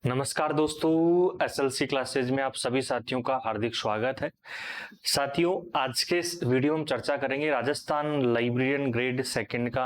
नमस्कार दोस्तों, SLC classes में आप सभी साथियों का हार्दिक स्वागत है। साथियों, आज के इस वीडियो में चर्चा करेंगे राजस्थान लाइब्रेरियन ग्रेड सेकंड का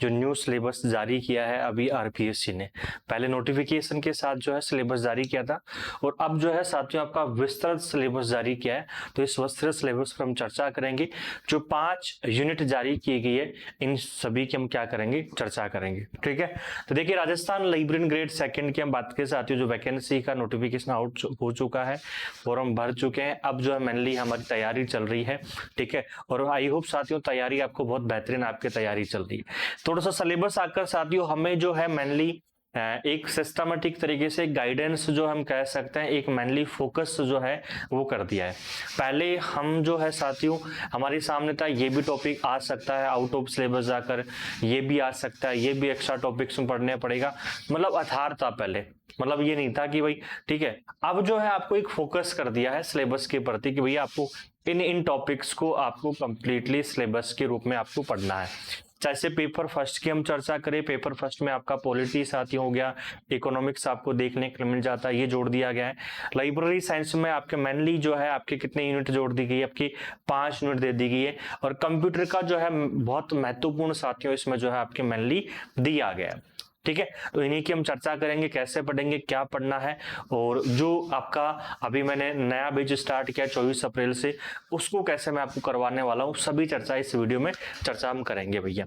जो न्यू सिलेबस जारी किया है अभी आरपीएससी ने। पहले नोटिफिकेशन के साथ जो है सिलेबस जारी किया था और अब जो है साथियों आपका विस्तृत सिलेबस जारी किया है। तो इस विस्तृत सिलेबस पर हम चर्चा करेंगे। जो 5 यूनिट जारी की गई है इन सभी की हम क्या करेंगे, चर्चा करेंगे। ठीक है, तो देखिए राजस्थान लाइब्रेरियन ग्रेड सेकंड की हम बात करें साथियों, जो वैकेंसी का नोटिफिकेशन आउट हो चुका है, फॉर्म भर चुके हैं। अब जो है मेनली हमारी तैयारी चल रही है। ठीक है, और आई होप साथियों तैयारी आपको बहुत बेहतरीन आपकी तैयारी चल रही है। थोड़ा सा सिलेबस आकर साथियों हमें जो है मेनली एक सिस्टमेटिक तरीके से गाइडेंस जो हम कह सकते हैं, एक मेनली फोकस जो है वो कर दिया है। पहले हम जो है साथियों हमारे सामने था ये भी टॉपिक आ सकता है आउट ऑफ सिलेबस जाकर, ये भी आ सकता है, ये भी एक्स्ट्रा टॉपिक्स में पढ़ने पड़ेगा, मतलब आधार था पहले। मतलब ये नहीं था कि भाई ठीक है, अब जो है आपको एक फोकस कर दिया है सिलेबस के प्रति कि भैया आपको इन टॉपिक्स को आपको कंप्लीटली सिलेबस के रूप में आपको पढ़ना है। जैसे पेपर फर्स्ट की हम चर्चा करें, पेपर फर्स्ट में आपका पॉलिटी साथियों हो गया, इकोनॉमिक्स आपको देखने को मिल जाता है, ये जोड़ दिया गया है। लाइब्रेरी साइंस में आपके मेनली जो है आपके कितने यूनिट जोड़ दी गई है, आपकी 5 यूनिट दे दी गई है। और कंप्यूटर का जो है बहुत महत्वपूर्ण साथियों इसमें जो है आपके मेनली दिया गया है। ठीक है, तो इन्हीं की हम चर्चा करेंगे, कैसे पढ़ेंगे, क्या पढ़ना है। और जो आपका अभी मैंने नया बैच स्टार्ट किया 24 अप्रैल से, उसको कैसे मैं आपको करवाने वाला हूं, सभी चर्चा इस वीडियो में चर्चा हम करेंगे भैया।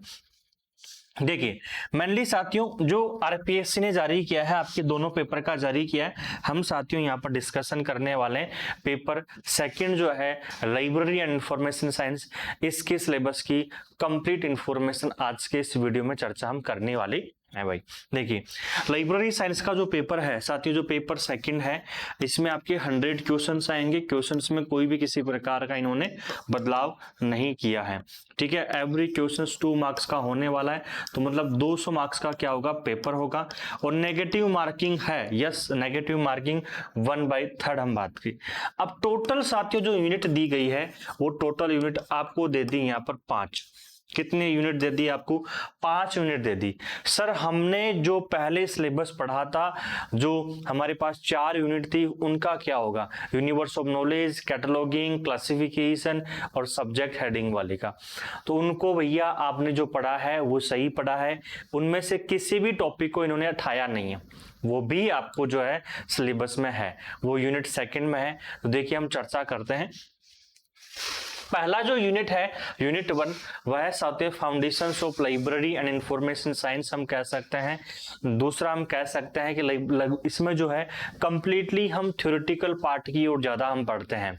देखिए मेनली साथियों जो आरपीएससी ने जारी किया है, आपके दोनों पेपर का जारी किया है, हम साथियों यहाँ पर डिस्कशन करने वाले हैं। पेपर सेकंड जो है लाइब्रेरी एंड इंफॉर्मेशन साइंस, इसके सिलेबस की कंप्लीट इंफॉर्मेशन आज के इस वीडियो में चर्चा हम करने वाले है भाई। देखिए लाइब्रेरी साइंस का जो पेपर है साथियों, जो पेपर सेकंड है, इसमें आपके 100 क्वेश्चंस आएंगे। क्वेश्चंस में कोई भी किसी प्रकार का इन्होंने बदलाव नहीं किया है। ठीक है, एवरी क्वेश्चंस 2 मार्क्स का होने वाला है, तो मतलब 200 मार्क्स का क्या होगा, पेपर होगा। और नेगेटिव मार्किंग है, यस नेगेटिव मार्किंग 1/3 हम बात की। अब टोटल साथियों जो यूनिट दी गई है वो टोटल यूनिट आपको दे दी यहाँ पर 5। कितने यूनिट दे दी आपको, 5 यूनिट दे दी। सर हमने जो पहले सिलेबस पढ़ा था, जो हमारे पास 4 यूनिट थी, उनका क्या होगा, universe of knowledge, cataloguing, classification और सब्जेक्ट हेडिंग वाले का। तो उनको भैया आपने जो पढ़ा है वो सही पढ़ा है, उनमें से किसी भी टॉपिक को इन्होंने हटाया नहीं है, वो भी आपको जो है सिलेबस में है, वो यूनिट सेकंड में है। तो देखिए हम चर्चा करते हैं। पहला जो यूनिट है यूनिट 1, वह है साथियों foundations of library and information science हम कह सकते हैं। दूसरा हम कह सकते हैं कि इसमें जो है कंप्लीटली हम थ्योरेटिकल पार्ट की ओर ज्यादा हम पढ़ते हैं।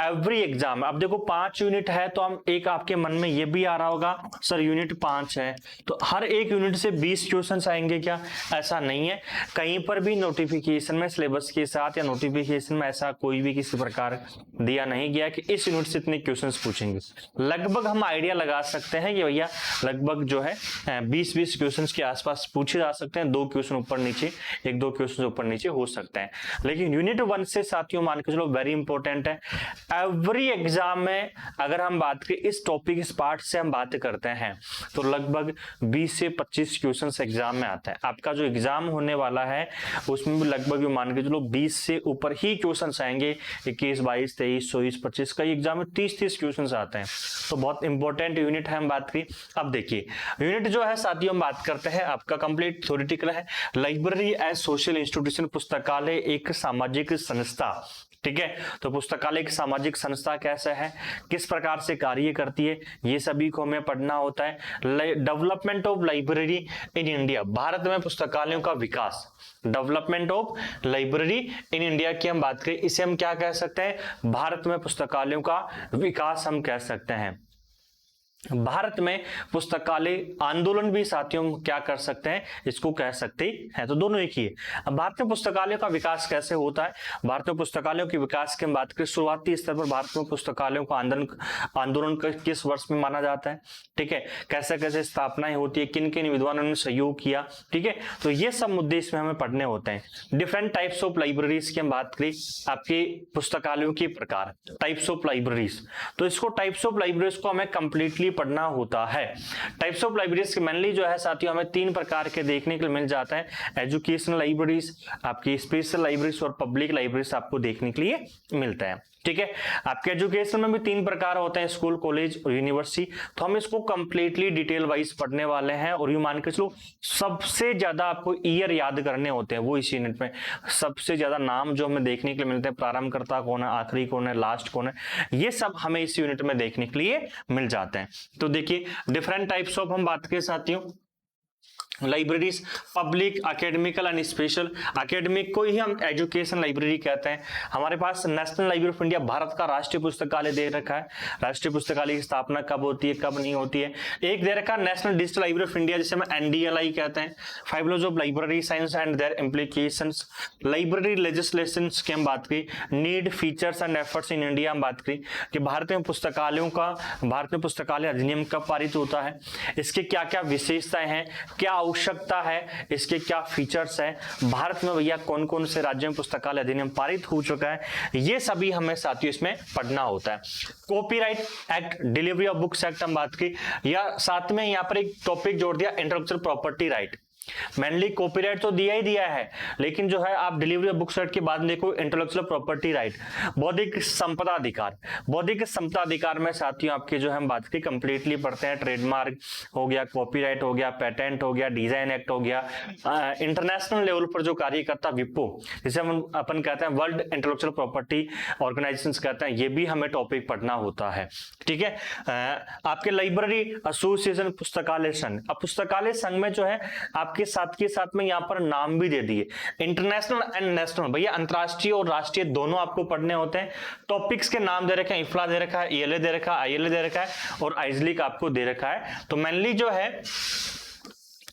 एवरी एग्जाम, अब देखो 5 यूनिट है, तो हम एक आपके मन में ये भी आ रहा होगा सर यूनिट 5 है तो हर एक यूनिट से 20 क्वेश्चंस आएंगे क्या, ऐसा नहीं है। कहीं पर भी नोटिफिकेशन में सिलेबस के साथ या नोटिफिकेशन में ऐसा कोई भी किसी प्रकार दिया नहीं गया कि इस यूनिट से इतने क्वेश्चंस पूछेंगे। लगभग हम आइडिया लगा सकते हैं कि भैया लगभग जो है 20-20 क्वेश्चंस के आसपास पूछे जा सकते हैं। 2 क्वेश्चन ऊपर नीचे, 1-2 क्वेश्चन ऊपर नीचे हो सकते हैं। लेकिन यूनिट 1 से साथियों मान के चलो वेरी इंपॉर्टेंट है। एवरी एग्जाम में अगर हम बात करें इस टॉपिक, इस पार्ट से हम बात करते हैं, तो लगभग 20 से 25 क्वेश्चंस एग्जाम में आता है। आपका जो एग्जाम होने वाला है उसमें भी लगभग मान के चलो 20 से ऊपर ही क्वेश्चंस आएंगे। 21, 22, 23, 24, 25 का एग्जाम में 30 क्वेश्चंस आते हैं। तो बहुत इंपॉर्टेंट यूनिट है, हम बात करें। अब देखिए यूनिट जो है साथियों हम बात करते हैं, आपका कंप्लीट थ्योरेटिकल है। लाइब्रेरी एज सोशल इंस्टीट्यूशन, पुस्तकालय एक सामाजिक संस्था। ठीक है, तो पुस्तकालय एक सामाजिक संस्था कैसे है, किस प्रकार से कार्य करती है, ये सभी को हमें पढ़ना होता है। Development of library in India, भारत में पुस्तकालयों का विकास। Development of library in India की हम बात करें, इसे हम क्या कह सकते हैं, भारत में पुस्तकालयों का विकास हम कह सकते हैं। भारत में पुस्तकालय आंदोलन भी साथियों क्या कर सकते हैं, इसको कह सकते हैं। तो दोनों एक ही है। अब भारत में पुस्तकालयों का विकास कैसे होता है, भारत में पुस्तकालयों के विकास की हम बात करें, शुरुआती स्तर पर भारत में पुस्तकालयों का आंदोलन किस वर्ष में माना जाता है। ठीक है, कैसे कैसे स्थापनाएं होती है, किन किन विद्वानों ने सहयोग किया। ठीक है, तो ये सब मुद्दे इसमें हमें पढ़ने होते हैं। डिफरेंट टाइप्स ऑफ लाइब्रेरीज की हम बात करें, आपके पुस्तकालयों के प्रकार, टाइप्स ऑफ लाइब्रेरीज, तो इसको टाइप्स ऑफ लाइब्रेरीज को हमें कंप्लीटली पढ़ना होता है। टाइप्स ऑफ लाइब्रेरीज मेनली जो है साथियों हमें 3 प्रकार के देखने के लिए मिल जाता है। एजुकेशनल लाइब्रेरीज, आपकी स्पेशल लाइब्रेरीज और पब्लिक लाइब्रेरीज आपको देखने के लिए मिलता है। ठीक है, आपके एजुकेशन में भी 3 प्रकार होते हैं, स्कूल, कॉलेज और यूनिवर्सिटी। तो हम इसको कंप्लीटली डिटेल वाइज पढ़ने वाले हैं और यू मान के चलो सबसे ज्यादा आपको ईयर याद करने होते हैं वो इस यूनिट में। सबसे ज्यादा नाम जो हमें देखने के लिए मिलते हैं, प्रारंभकर्ता कौन है, आखिरी कौन है, लास्ट कौन है, ये सब हमें इस यूनिट में देखने के लिए मिल जाते हैं। तो देखिए डिफरेंट टाइप्स ऑफ हम बात करें साथियों libraries, public, academical and special. Academic को ही हम एजुकेशन लाइब्रेरी कहते हैं। हमारे पास नेशनल लाइब्रेरी ऑफ इंडिया, भारत का राष्ट्रीय पुस्तकालय दे रखा है। राष्ट्रीय पुस्तकालय की स्थापना कब होती है, कब नहीं होती है। एक दे रखा है national digital library of India, जिसे हम NDLI कहते हैं। Five of library science and their implications. Library legislation की हम बात की। Need, features and efforts in India हम बात करी कि भारत में पुस्तकालय अधिनियम कब पारित होता है, इसके क्या क्या विशेषताएं हैं, क्या आवश्यकता है, इसके क्या फीचर्स है, भारत में भैया कौन कौन से राज्यों में पुस्तकालय अधिनियम पारित हो चुका है, ये सभी हमें साथियों इसमें पढ़ना होता है। Copyright act, delivery of books act हम बात की, या साथ में यहाँ पर एक टॉपिक जोड़ दिया intellectual property right. Mainly copyright तो दिया ही दिया है, लेकिन जो है आप डिलीवरी ऑफ बुक्स राइट के बाद देखो इंटेलेक्चुअल प्रॉपर्टी राइट, बौद्धिक संपदा अधिकार। बौद्धिक संपदा अधिकार में साथियों आपके जो हम बात की कंप्लीटली पढ़ते हैं, ट्रेडमार्क हो गया, कॉपीराइट हो गया, पेटेंट हो गया, डिजाइन एक्ट हो गया, इंटरनेशनल लेवल पर जो कार्य करता विपो, जिसे हम अपन कहते हैं वर्ल्ड इंटेलेक्चुअल प्रॉपर्टी ऑर्गेनाइजेशन कहते हैं, ये भी हमें टॉपिक पढ़ना होता है। ठीक है, आपके लाइब्रेरी एसोसिएशन, पुस्तकालय संघ। अब पुस्तकालय संघ में जो है आपके साथ के साथ में यहाँ पर नाम भी दे दिए, इंटरनेशनल एंड नेशनल, भैया अंतरराष्ट्रीय और राष्ट्रीय दोनों आपको पढ़ने होते हैं। टॉपिक्स के नाम दे रखे हैं, इफ्ला दे रखा है, ELA दे रखा है, ILA दे रखा है और आइजलिक आपको दे रखा है। तो मेनली जो है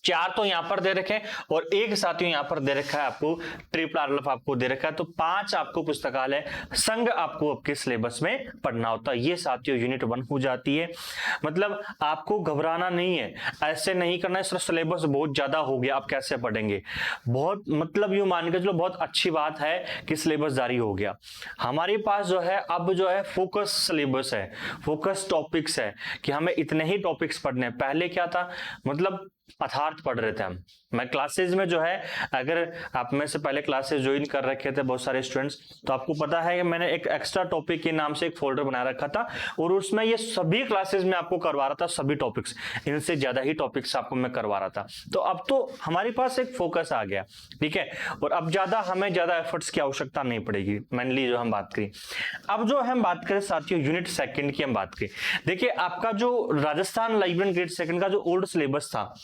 4 तो यहां पर दे रखे हैं और एक साथियों यहां पर दे रखा है आपको ट्रिपल RLF आपको दे रखा है। तो 5 आपको पुस्तकालय संघ आपको आपके सिलेबस में पढ़ना होता है। ये साथियों यूनिट 1 हो जाती है। मतलब आपको घबराना नहीं है, ऐसे नहीं करना है सर सिलेबस बहुत ज्यादा हो गया आप कैसे पढ़ेंगे। बहुत मतलब यूं मान के चलो बहुत अच्छी बात है कि सिलेबस जारी हो गया। हमारे पास जो है अब जो है फोकस सिलेबस है, फोकस टॉपिक्स है कि हमें इतने ही टॉपिक्स पढ़ने हैं। पहले क्या था, मतलब पदार्थ पढ़ रहे थे हम। मैं क्लासेज में जो है, अगर आप में से पहले क्लासेस ज्वाइन कर रखे थे बहुत सारे स्टूडेंट्स, तो आपको पता है कि मैंने एक एक्स्ट्रा टॉपिक के नाम से एक फोल्डर बना रखा था और उसमें ये सभी क्लासेस में आपको करवा रहा था, सभी टॉपिक्स, इनसे ज्यादा ही टॉपिक्स आपको मैं करवा रहा था। तो अब तो हमारे पास एक फोकस आ गया, ठीक है, और अब हमें ज्यादा एफर्ट्स की आवश्यकता नहीं पड़ेगी। मेनली जो हम बात करें, अब जो हम बात करें साथियों यूनिट 2 की हम बात करें। देखिए आपका जो राजस्थान लाइब्रेरी ग्रेड 2 का जो ओल्ड सिलेबस था,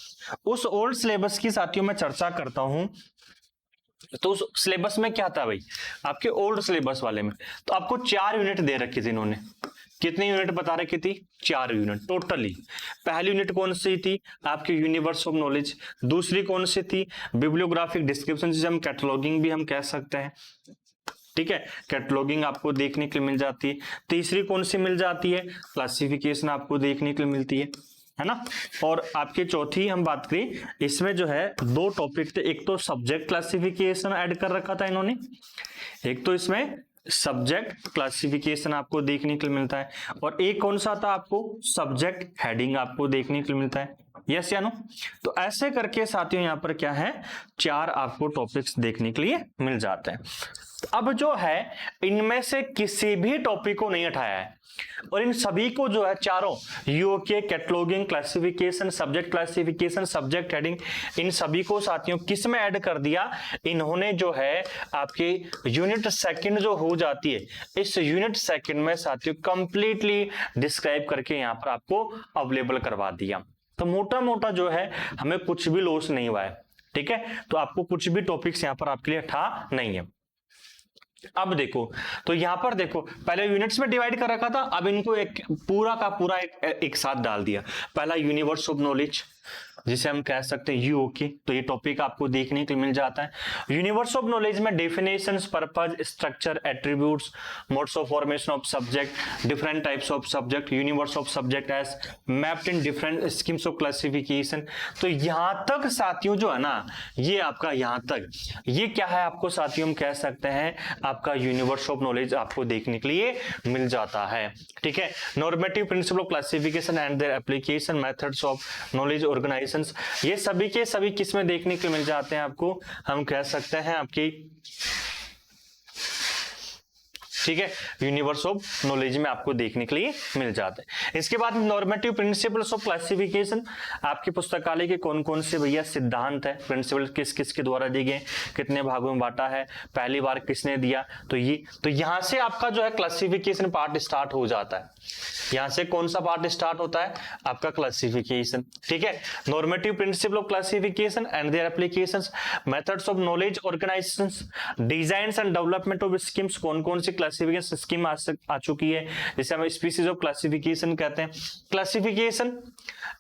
उस ओल्ड सिलेबस की साथियों मैं चर्चा करता हूं। तो उस सिलेबस में क्या था भाई, आपके ओल्ड सिलेबस वाले में तो आपको 4 यूनिट दे रखी थी इन्होंने। कितनी यूनिट बता रखी थी? 4 यूनिट टोटली। पहली यूनिट कौन सी थी? आपकी यूनिवर्स ऑफ नॉलेज। दूसरी कौन सी थी? बिब्लियोग्राफिक डिस्क्रिप्शन, जिसे हम कैटलॉगिंग भी हम कह सकते हैं, ठीक है, कैटलॉगिंग आपको देखने के लिए मिल जाती है। तीसरी कौन सी मिल जाती है? क्लासिफिकेशन आपको देखने के लिए मिलती है ना। और आपके चौथी हम बात करें, इसमें जो है 2 टॉपिक थे, एक तो सब्जेक्ट क्लासिफिकेशन ऐड कर रखा था इन्होंने, एक तो इसमें सब्जेक्ट क्लासिफिकेशन आपको देखने के लिए मिलता है, और एक कौन सा था आपको? सब्जेक्ट हेडिंग आपको देखने के लिए मिलता है। यस या नो? तो ऐसे करके साथियों यहाँ पर क्या है, 4 आपको टॉपिक्स देखने के लिए मिल जाते हैं। अब जो है इनमें से किसी भी टॉपिक को नहीं हटाया है और इन सभी को जो है चारों UK, cataloguing, classification, subject classification, subject heading, इन सभी को साथियों किस में ऐड कर दिया? इन्होंने जो है आपके यूनिट 2 जो हो जाती है, इस यूनिट 2 में साथियों कंप्लीटली डिस्क्राइब करके यहाँ पर आपको अवेलेबल करवा दिया। तो मोटा मोटा जो है हमें कुछ भी लॉस नहीं हुआ है, ठीक है। तो आपको कुछ भी टॉपिक्स यहाँ पर आपके लिए हटा नहीं है। अब देखो, तो यहां पर देखो पहले यूनिट्स में डिवाइड कर रखा था, अब इनको एक पूरा का पूरा एक साथ डाल दिया। पहला यूनिवर्स ऑफ नॉलेज, जिसे हम कह सकते हैं यूओके। तो ये टॉपिक आपको देखने को मिल जाता है। यूनिवर्स ऑफ नॉलेज में definitions, purpose, structure, attributes, modes of formation of subject, different types of subject, universe of subject as mapped in different schemes of classification. तो यहां तक साथियों जो है ना, ये आपका यहां तक ये क्या है, आपको साथियों हम कह सकते हैं आपका यूनिवर्स ऑफ नॉलेज आपको देखने के लिए मिल जाता है। ठीक है, normative principle of classification and their application, methods of knowledge organisation, ये सभी के सभी किसमें देखने को मिल जाते हैं आपको, हम कह सकते हैं आपकी, ठीक है, यूनिवर्स ऑफ नॉलेज में आपको देखने के लिए मिल जाता है। इसके बाद नॉर्मेटिव प्रिंसिपल्स ऑफ क्लासिफिकेशन, आपके पुस्तकालय के कौन कौन से भैया सिद्धांत है, प्रिंसिपल किस किस के द्वारा दिए गए, कितने भागों में बांटा है, पहली बार किसने दिया, तो ये, तो यहां से आपका जो है क्लासिफिकेशन पार्ट स्टार्ट हो जाता है। यहां से कौन सा पार्ट स्टार्ट होता है, आपका क्लासिफिकेशन। ठीक है, normative principle of classification and their applications, methods of knowledge organisations, designs and development of schemes, कौन कौन सी क्लासिफिकेशन स्कीम आ चुकी है, जिसे हम स्पीसीज ऑफ क्लासिफिकेशन कहते हैं। क्लासिफिकेशन,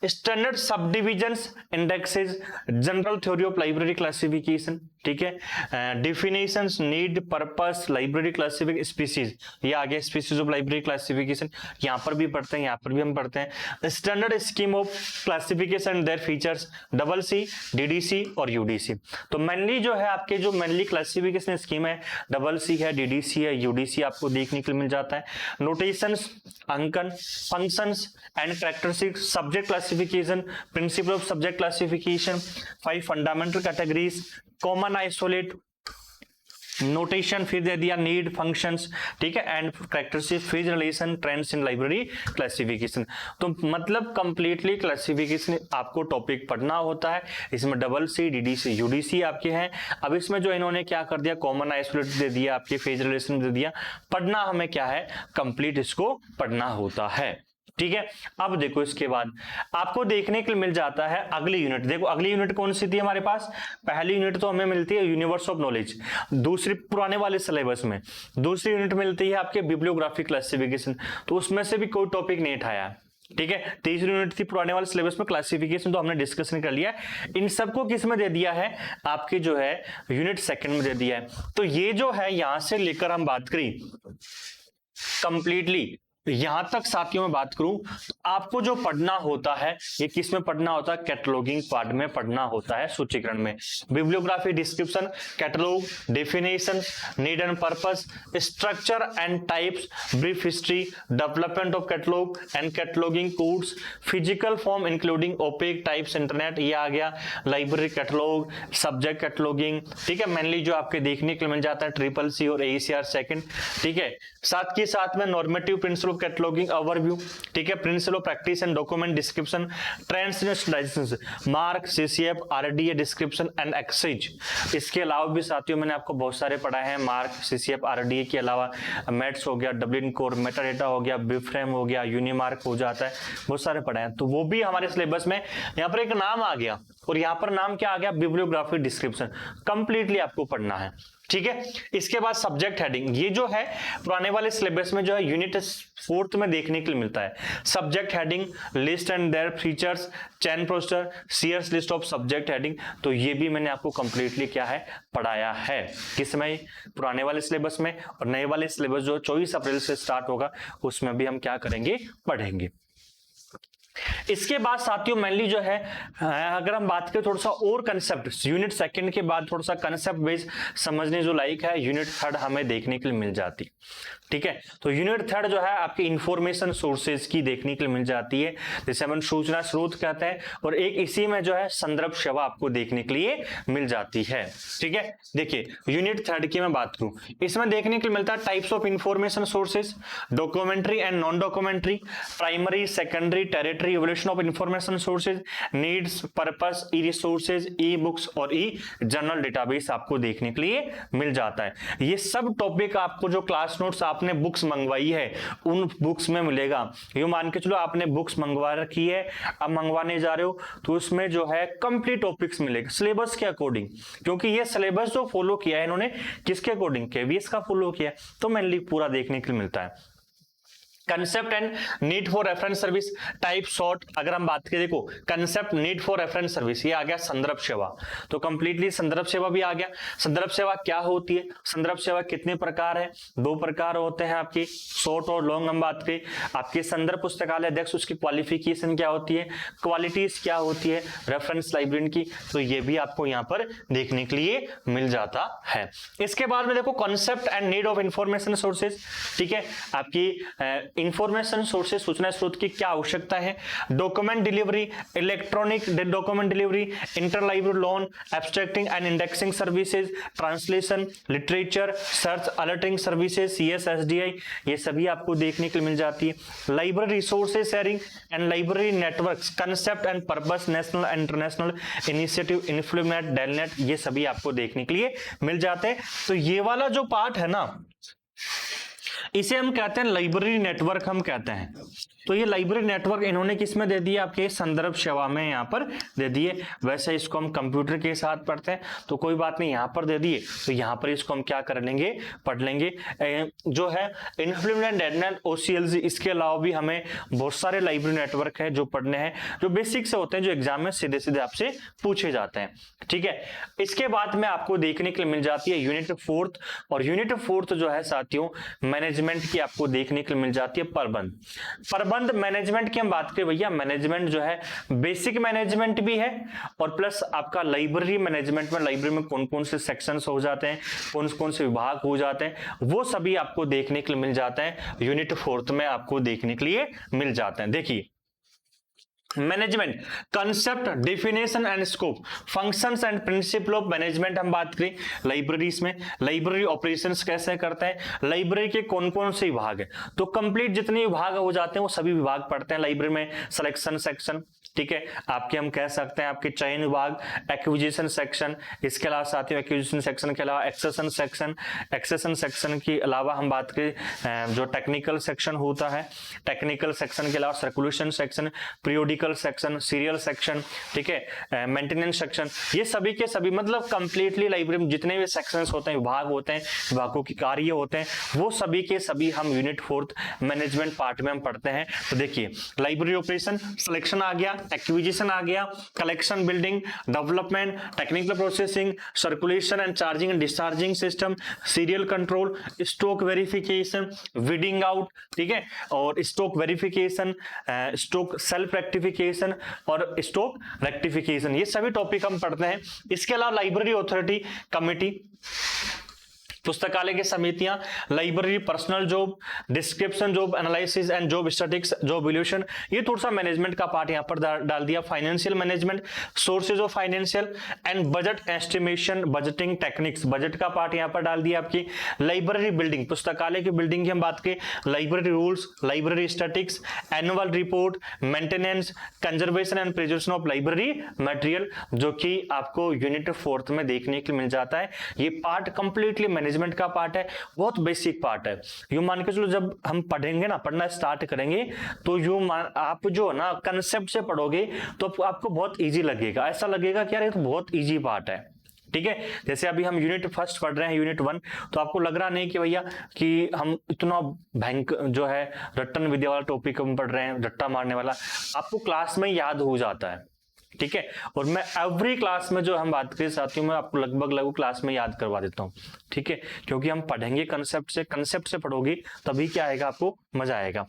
स्टैंडर्ड सब divisions, indexes, general theory of library classification. ठीक है, definitions, need, purpose, library classification, species, ये आ गया स्पीसीज ऑफ लाइब्रेरी क्लासिफिकेशन, यहां पर भी पढ़ते हैं, यहां पर भी हम पढ़ते हैं। Standard scheme of classification, their features, double C, DDC और यूडीसी। तो मेनली जो है आपके जो मेनली क्लासिफिकेशन स्कीम है, डबल सी है, डीडीसी है, यूडीसी आपको देखने को मिल जाता है। नोटेशंस, अंकन, functions and characteristics, subject classification, principle of subject classification, 5 fundamental categories, common isolate, notation, फिर दे दिया नीड, फंक्शंस, ठीक है, and characteristic, phase relation, trends in library classification. तो मतलब कंप्लीटली क्लासिफिकेशन आपको टॉपिक पढ़ना होता है। इसमें डबल सी, डीडीसी, यूडीसी आपके हैं। अब इसमें जो इन्होंने क्या कर दिया, कॉमन आइसोलेट दे दिया, आपके फेज रिलेशन दे दिया, पढ़ना हमें क्या है, कंप्लीट इसको पढ़ना होता है। ठीक है, अब देखो इसके बाद आपको देखने के लिए मिल जाता है अगली यूनिट। देखो अगली यूनिट कौन सी थी हमारे पास, पहली यूनिट तो हमें मिलती है यूनिवर्स ऑफ नॉलेज, दूसरी पुराने वाले सिलेबस में दूसरी यूनिट मिलती है आपके बिब्लियोग्राफी क्लासिफिकेशन, तो उसमें से भी कोई टॉपिक नहीं उठाया। ठीक है, तीसरी यूनिट थी पुराने वाले सिलेबस में क्लासिफिकेशन, तो हमने डिस्कशन कर लिया। इन सबको किस में दे दिया है, आपके जो है यूनिट सेकंड में दे दिया है। तो ये जो है यहां से लेकर हम बात करें कंप्लीटली यहां तक साथियों में बात करूं, तो आपको जो पढ़ना होता है ये किस में पढ़ना होता है, कैटलॉगिंग पार्ट में पढ़ना होता है, सूचीकरण में। Bibliography, description, catalogue, definition, need and purpose, structure and types, brief history, development of catalogue and cataloguing codes, physical form including OPAC types, internet, ये आ गया, लाइब्रेरी कैटलॉग, सब्जेक्ट कैटलॉगिंग। ठीक है, मेनली जो आपके देखने को मिल जाता है ट्रिपल सी और ACR सेकंड। ठीक है, साथ के साथ में नॉर्मेटिव प्रिंसिपल कैटलॉगिंग ओवरव्यू, ठीक है, principle of practice and document description, trends in statistics, mark, CCF, RDA description and exercise. इसके अलावा भी साथियों मैंने आपको बहुत सारे पढ़ाए हैं, मार्क, CCF, RDA के अलावा मैथ्स हो गया, डब्लिन कोर, मेटाडेटा हो गया, बिफ्रेम हो गया, यूनिमार्क हो जाता है, बहुत सारे पढ़ाए हैं। तो वो भी हमारे सिलेबस में यहाँ पर एक नाम आ गया, और यहाँ पर नाम क्या आ गया, बिब्लियोग्राफी डिस्क्रिप्शन, कंप्लीटली आपको पढ़ना है। ठीक है, इसके बाद सब्जेक्ट हेडिंग, ये जो है पुराने वाले सिलेबस में जो है यूनिट 4th में देखने के लिए मिलता है। Subject heading, list and their features, chain procedure, सीएस लिस्ट ऑफ सब्जेक्ट हेडिंग, तो ये भी मैंने आपको कंप्लीटली क्या है पढ़ाया है, किसमें, पुराने वाले सिलेबस में। और नए वाले सिलेबस जो 24 अप्रैल से स्टार्ट होगा उसमें भी हम क्या करेंगे, पढ़ेंगे। इसके बाद साथियों मेनली जो है अगर हम बात करें थोड़ा सा और कंसेप्ट, यूनिट सेकंड के बाद थोड़ा सा कंसेप्ट बेस्ड समझने जो लाइक है, यूनिट थर्ड हमें देखने के लिए मिल जाती। ठीक है, तो यूनिट थर्ड जो है आपकी इंफॉर्मेशन सोर्सेज की देखने के लिए मिल जाती है, जिसे हम सूचना स्रोत कहते हैं, और एक इसी में जो है संदर्भ सेवा आपको देखने के लिए मिल जाती है। ठीक है, देखिए यूनिट थर्ड की मैं बात करूं, इसमें देखने के लिए मिलता है types of information sources, documentary and non documentary, primary, secondary, territory, evolution of information sources, needs, purpose, E resources, e books और ई जर्नल डेटाबेस आपको देखने के लिए मिल जाता है। ये सब टॉपिक आपको जो क्लास नोट्स आपने बुक्स मंगवाई है उन बुक्स में मिलेगा। ये मान के चलो आपने बुक्स मंगवा रखी है, अब मंगवाने जा रहे हो, तो उसमें जो है कंप्लीट टॉपिक्स मिलेगा सिलेबस के अकॉर्डिंग, क्योंकि ये सिलेबस जो फॉलो किया है इन्होंने किसके अकॉर्डिंग, KVS का फॉलो किया है, तो मेनली पूरा देखने के लिए मिलता है। Concept and need for reference service type short. अगर हम बात करें, देखो concept need for reference service, ये आ गया संदर्भ सेवा, तो कंप्लीटली संदर्भ सेवा भी आ गया। संदर्भ सेवा क्या होती है, संदर्भ सेवा कितने प्रकार है, 2 प्रकार होते हैं आपकी, शॉर्ट और लॉन्ग। हम बात करें आपके संदर्भ पुस्तकालय अध्यक्ष, उसकी क्वालिफिकेशन क्या होती है, क्वालिटीज क्या होती है रेफरेंस लाइब्रेरियन की, तो ये भी आपको यहाँ पर देखने के लिए मिल जाता है। इसके बाद में देखो concept and need of information sources, ठीक है, आपकी इंफॉर्मेशन सोर्सेज, सूचना स्रोत की क्या आवश्यकता है, document delivery, electronic document delivery, inter library loan, abstracting and indexing services, translation, literature, search alerting services, CSSDI, ये सभी आपको देखने के लिए मिल जाती है। Library resources sharing and library networks, concept and purpose, national and international initiative, INFLIBNET, DELNET, ये सभी आपको देखने के लिए मिल जाते हैं। तो ये वाला जो पार्ट है ना, इसे हम कहते हैं लाइब्रेरी नेटवर्क, हम कहते हैं। तो ये लाइब्रेरी नेटवर्क इन्होंने किस में दे दिया, आपके संदर्भ सेवा में यहाँ पर दे दिए। वैसे इसको हम कंप्यूटर के साथ पढ़ते हैं तो कोई बात नहीं, यहाँ पर दे दिए तो यहाँ पर इसको हम क्या कर लेंगे, पढ़ लेंगे। जो है इन्फ्लुएंट डेडनेट OCLZ, इसके अलावा भी हमें बहुत सारे लाइब्रेरी नेटवर्क है जो पढ़ने हैं, जो बेसिक से होते हैं, जो एग्जाम में सीधे सीधे आपसे पूछे जाते हैं, ठीक है। इसके बाद में आपको देखने के लिए मिल जाती है यूनिट 4th, और यूनिट 4th जो है साथियों मैनेजमेंट की आपको देखने के लिए मिल जाती है प्रबंध मैनेजमेंट की हम बात करें भैया, मैनेजमेंट जो है बेसिक मैनेजमेंट भी है और प्लस आपका लाइब्रेरी मैनेजमेंट में लाइब्रेरी में कौन कौन से सेक्शंस हो जाते हैं, कौन कौन से विभाग हो जाते हैं, वो सभी आपको देखने के लिए मिल जाते हैं, यूनिट 4th में आपको देखने के लिए मिल जाते हैं। देखिए management, concept, definition and scope, functions and principle of management हम बात करें लाइब्रेरीज में, लाइब्रेरी ऑपरेशंस कैसे करते हैं, लाइब्रेरी के कौन कौन से विभाग है, तो कंप्लीट जितने विभाग हो जाते हैं वो सभी विभाग पढ़ते हैं लाइब्रेरी में। सिलेक्शन सेक्शन, ठीक है, आपके हम कह सकते हैं आपके चयन विभाग, एक्विजिशन सेक्शन, इसके अलावा साथियों एक्विजिशन सेक्शन के अलावा एक्सेशन सेक्शन, एक्सेशन सेक्शन के अलावा हम बात करें जो टेक्निकल सेक्शन होता है, टेक्निकल सेक्शन के अलावा circulation section, periodical section, serial section, ठीक है, मेंटेनेंस सेक्शन, ये सभी के सभी मतलब कंप्लीटली लाइब्रेरी में जितने भी सेक्शंस होते हैं, विभाग होते हैं, विभागों के कार्य होते हैं, वो सभी के सभी हम यूनिट 4th मैनेजमेंट पार्ट में हम पढ़ते हैं। तो देखिए लाइब्रेरी ऑपरेशन, सिलेक्शन आ गया, एक्विजिशन आ गया, collection, building, development, technical processing, circulation and charging and discharging system, serial control, stock verification, weeding out, ठीक है, और stock verification, stock self rectification और स्टॉक रेक्टिफिकेशन, ये सभी टॉपिक हम पढ़ते हैं। इसके अलावा लाइब्रेरी अथॉरिटी कमिटी, पुस्तकालय की समितियां, library personal job, description job analysis and job statics, job valuation, ये थोड़ा सा मैनेजमेंट का पार्ट यहां पर डाल दिया। Financial management, sources of financial and budget estimation, budgeting techniques, budget का पार्ट यहां पर डाल दिया आपकी। लाइब्रेरी बिल्डिंग, पुस्तकालय की बिल्डिंग की हम बात करें, library rules, library statics, annual report, maintenance, conservation and preservation of library material, जो कि आपको यूनिट 4th में देखने के लिए मिल जाता है। ये पार्ट कंप्लीटली मैनेजमेंट का पार्ट है, बहुत बेसिक पार्ट है। यूं मान के चलो जब हम पढ़ेंगे ना, पढ़ना स्टार्ट करेंगे तो आप जो ना कंसेप्ट से पढ़ोगे तो आपको बहुत इजी लगेगा, ऐसा लगेगा कि यार ये तो बहुत इजी पार्ट है, ठीक है। जैसे अभी हम यूनिट 1st पढ़ रहे हैं, यूनिट 1, तो आपको लग रहा नहीं कि भैया कि हम इतना भयंकर जो है रट्टन विद्या वाला टॉपिक हम पढ़ रहे हैं, रट्टा मारने वाला, आपको क्लास में याद हो जाता है, ठीक है। और मैं एवरी क्लास में जो हम बात करें साथियों में आपको लगभग क्लास में याद करवा देता हूं, ठीक है, क्योंकि हम पढ़ेंगे कंसेप्ट से पढ़ोगे तभी क्या आएगा, आपको मजा आएगा।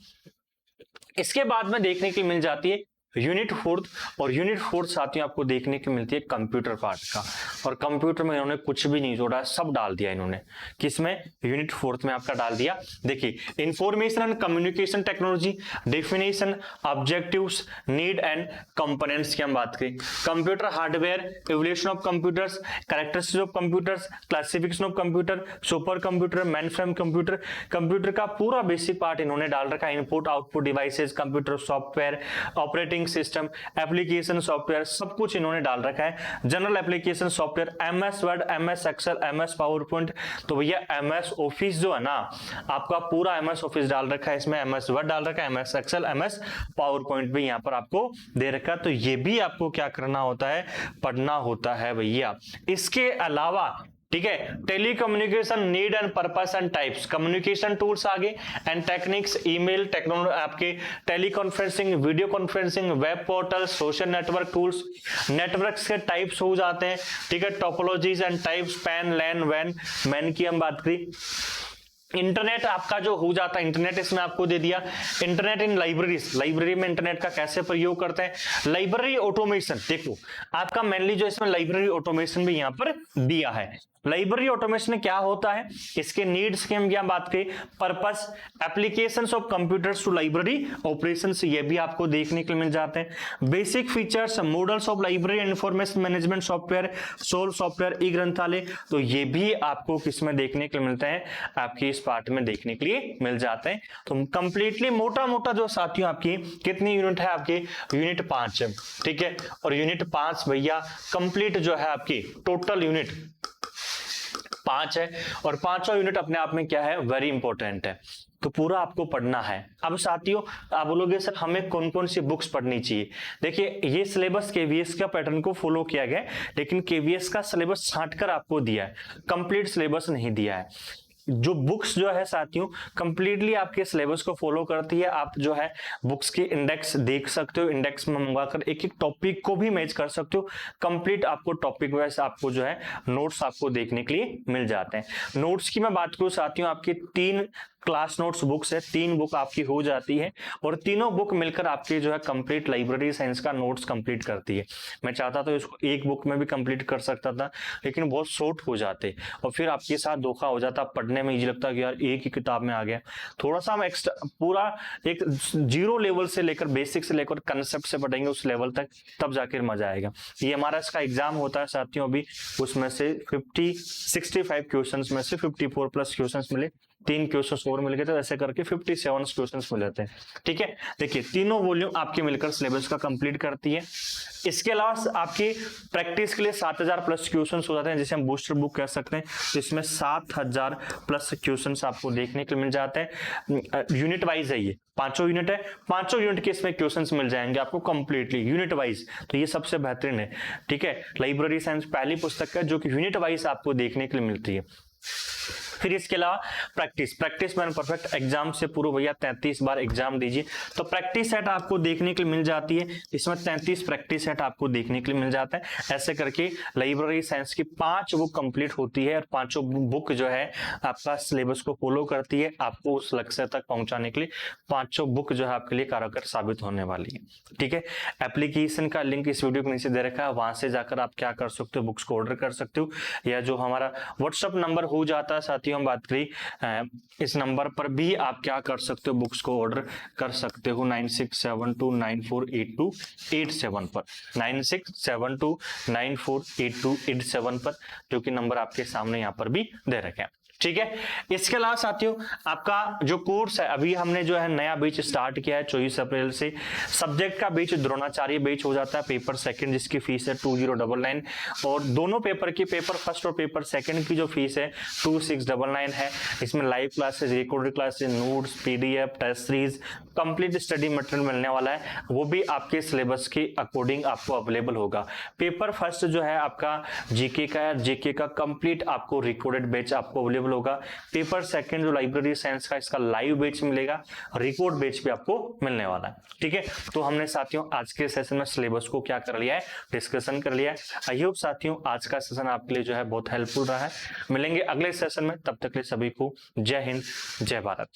इसके बाद में देखने के लिए मिल जाती है यूनिट 4th, और यूनिट 4th साथियों आपको देखने की मिलती है कंप्यूटर पार्ट का, और कंप्यूटर में इन्होंने कुछ भी नहीं जोड़ा, सब डाल दिया इन्होंने, किसमें, यूनिट 4th में आपका डाल दिया। देखिए information and communication technology, definition, objectives, need and components की हम बात करें, computer hardware, evolution of computers, characteristics of computers, classification of computer, super computer, mainframe computer, computer का पूरा बेसिक पार्ट इन्होंने डाल रखा है, input output devices, computer software, operating system, application software, सब कुछ इन्होंने डाल रखा है। General application software, MS Word, MS Excel, MS PowerPoint, तो भैया MS ऑफिस जो है ना, आपका पूरा MS ऑफिस डाल रखा है, इसमें MS वर्ड डाल रखा है, MS Excel, MS PowerPoint भी यहाँ पर आपको दे रखा है। तो ये भी आपको क्या करना होता है, पढ़ना होता है भैया। इसके अलावा ठीक है। Telecommunication need and purpose and types, communication tools आगे एंड टेक्निक्स, ईमेल टेक्नोलॉजी, आपके teleconferencing, video conferencing, web portal, social network tools, networks के टाइप्स हो जाते हैं, ठीक है। Topologies and types, PAN, LAN, वैन, मैन की हम बात करी। इंटरनेट आपका जो हो जाता है, इंटरनेट इसमें आपको दे दिया। इंटरनेट इन लाइब्रेरीज, लाइब्रेरी में इंटरनेट का कैसे प्रयोग करते हैं। लाइब्रेरी ऑटोमेशन, देखो आपका मेनली जो इसमें लाइब्रेरी ऑटोमेशन भी यहां पर दिया है। लाइब्रेरी ऑटोमेशन में क्या होता है, इसके नीड्स की हम क्या बात करें, purpose, applications of computers to library operations, ये भी आपको देखने को मिल जाते हैं। Basic features, models of library and information management software, SOUL software, e Granthalaya, तो ये भी आपको किसमें देखने को मिलते हैं, आपकी इस पार्ट में देखने के लिए मिल जाते हैं। तो कंप्लीटली मोटा मोटा जो साथियों आपकी कितनी यूनिट है, आपकी यूनिट 5 है, ठीक है। और यूनिट 5 भैया कंप्लीट जो है आपकी टोटल यूनिट 5 है, और पांचों यूनिट अपने आप में क्या है, वेरी इंपॉर्टेंट है, तो पूरा आपको पढ़ना है। अब साथियों आप बोलोगे सर हमें कौन कौन सी बुक्स पढ़नी चाहिए। देखिए ये सिलेबस केवीएस का पैटर्न को फॉलो किया गया, लेकिन केवीएस का सिलेबस छांटकर आपको दिया है, कंप्लीट सिलेबस नहीं दिया है। जो बुक्स जो है साथियों कंप्लीटली आपके सिलेबस को फॉलो करती है। आप जो है बुक्स की इंडेक्स देख सकते हो, इंडेक्स में मंगवाकर एक एक टॉपिक को भी मैच कर सकते हो। कंप्लीट आपको टॉपिक वाइज आपको जो है नोट्स आपको देखने के लिए मिल जाते हैं। नोट्स की मैं बात करूं साथियों, आपकी 3 क्लास नोट्स बुक्स है, 3 बुक आपकी हो जाती है, और तीनों बुक मिलकर आपके जो है कंप्लीट लाइब्रेरी साइंस का नोट्स कंप्लीट करती है। मैं चाहता तो इसको एक बुक में भी कंप्लीट कर सकता था, लेकिन बहुत शॉर्ट हो जाते और फिर आपके साथ धोखा हो जाता, पढ़ने में इजी लगता कि यार एक ही किताब में आ गया। थोड़ा सा हम एक्स्ट्रा पूरा एक 0 लेवल से लेकर, बेसिक से लेकर कंसेप्ट से पढ़ेंगे उस लेवल तक, तब जाकर मजा आएगा। ये हमारा इसका एग्जाम होता है साथियों, अभी उसमें से 65 क्वेश्चन में से 54 प्लस क्वेश्चन मिले, 3 क्वेश्चन और मिल गए, तो ऐसे करके 57 क्वेश्चन मिल जाते हैं। ठीक है, देखिए तीनों वॉल्यूम आपके मिलकर सिलेबस का कंप्लीट करती है। इसके अलावा आपकी प्रैक्टिस के लिए 7000 प्लस क्वेश्चन हो जाते हैं, जिसे हम बूस्टर बुक कह सकते हैं, जिसमें 7000 प्लस क्वेश्चन आपको देखने को मिल जाते हैं। यूनिट वाइज है, ये 5 यूनिट है, 5 यूनिट के इसमें क्वेश्चंस मिल जाएंगे आपको कंप्लीटली यूनिट वाइज, तो ये सबसे बेहतरीन है। ठीक है, लाइब्रेरी साइंस पहली पुस्तक है जो कि यूनिट वाइज आपको देखने के लिए मिलती है। फिर इसके अलावा प्रैक्टिस मैन परफेक्ट एग्जाम से पूर्व भैया 33 बार एग्जाम दीजिए, तो प्रैक्टिस सेट आपको देखने के लिए मिल जाती है। इसमें 33 प्रैक्टिस सेट आपको देखने के लिए मिल जाता है। ऐसे करके लाइब्रेरी साइंस की 5 बुक कंप्लीट होती है, और 5 बुक जो है आपका सिलेबस को फॉलो करती है। आपको उस लक्ष्य तक पहुंचाने के लिए 5 बुक जो है आपके लिए कारगर साबित होने वाली है। ठीक है, एप्लीकेशन का लिंक इस वीडियो के नीचे दे रखा है, वहां से जाकर आप क्या कर सकते हो, बुक्स को ऑर्डर कर सकते हो, या जो हमारा व्हाट्सएप नंबर हो जाता है साथियों, हम बात करें इस नंबर पर भी आप क्या कर सकते हो, बुक्स को ऑर्डर कर सकते हो 9672948287 पर, 9672948287 पर, जो कि नंबर आपके सामने यहाँ पर भी दे रखे हैं। ठीक है, इसके अलावा साथियों आपका जो कोर्स है, अभी हमने जो है नया बैच स्टार्ट किया है 24 अप्रैल से। सब्जेक्ट का बैच द्रोणाचार्य बैच हो जाता है, पेपर सेकंड जिसकी फीस है 2099, और दोनों पेपर की, पेपर फर्स्ट और पेपर सेकंड की जो फीस है 2699 है। इसमें live classes, recorded classes, notes, PDF, test series, complete study material मिलने वाला है, वो भी आपके सिलेबस के अकॉर्डिंग आपको अवेलेबल होगा। पेपर फर्स्ट जो है आपका जीके का है, जीके का कंप्लीट आपको रिकॉर्डेड बैच आपको अवेलेबल होगा। पेपर सेकंड जो लाइब्रेरी साइंस का, इसका लाइव बैच मिलेगा, रिकॉर्ड बैच भी आपको मिलने वाला है। ठीक है, तो हमने साथियों आज के सेशन में सिलेबस को क्या कर लिया है, डिस्कशन कर लिया है। आई होप साथियों आज का सेशन आपके लिए जो है बहुत हेल्पफुल रहा है। मिलेंगे अगले सेशन में, तब तक के लिए सभी को जय हिंद, जय भारत।